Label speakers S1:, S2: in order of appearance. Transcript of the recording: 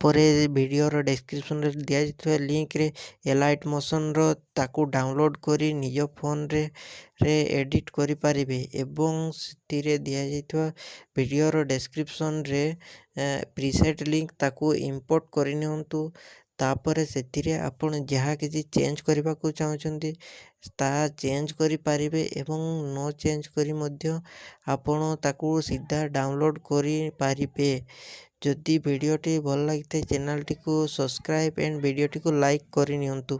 S1: ତାପରେ ଭିଡ଼ିଓର ଡେସ୍କ୍ରିପସନ୍ରେ ଦିଆଯାଇଥିବା ଲିଙ୍କରେ ଏଲାଇଟ୍ ମୋସନ୍ର ତାକୁ ଡାଉନଲୋଡ଼୍ କରି ନିଜ ଫୋନ୍ରେ ଏଡ଼ିଟ୍ କରିପାରିବେ ଏବଂ ସେଥିରେ ଦିଆଯାଇଥିବା ଭିଡ଼ିଓର ଡେସ୍କ୍ରିପସନ୍ରେ ପ୍ରିସେଟ୍ ଲିଙ୍କ ତାକୁ ଇମ୍ପୋର୍ଟ କରିନିଅନ୍ତୁ। ତାପରେ ସେଥିରେ ଆପଣ ଯାହା କିଛି ଚେଞ୍ଜ କରିବାକୁ ଚାହୁଁଛନ୍ତି ତାହା ଚେଞ୍ଜ କରିପାରିବେ ଏବଂ ନ ଚେଞ୍ଜ କରି ମଧ୍ୟ ଆପଣ ତାକୁ ସିଧା ଡାଉନଲୋଡ଼୍ କରିପାରିବେ। ଯଦି ଭିଡ଼ିଓଟି ଭଲ ଲାଗିଥାଏ ଚ୍ୟାନେଲଟିକୁ ସବସ୍କ୍ରାଇବ୍ ଆଣ୍ଡ ଭିଡ଼ିଓଟିକୁ ଲାଇକ୍ କରିନିଅନ୍ତୁ।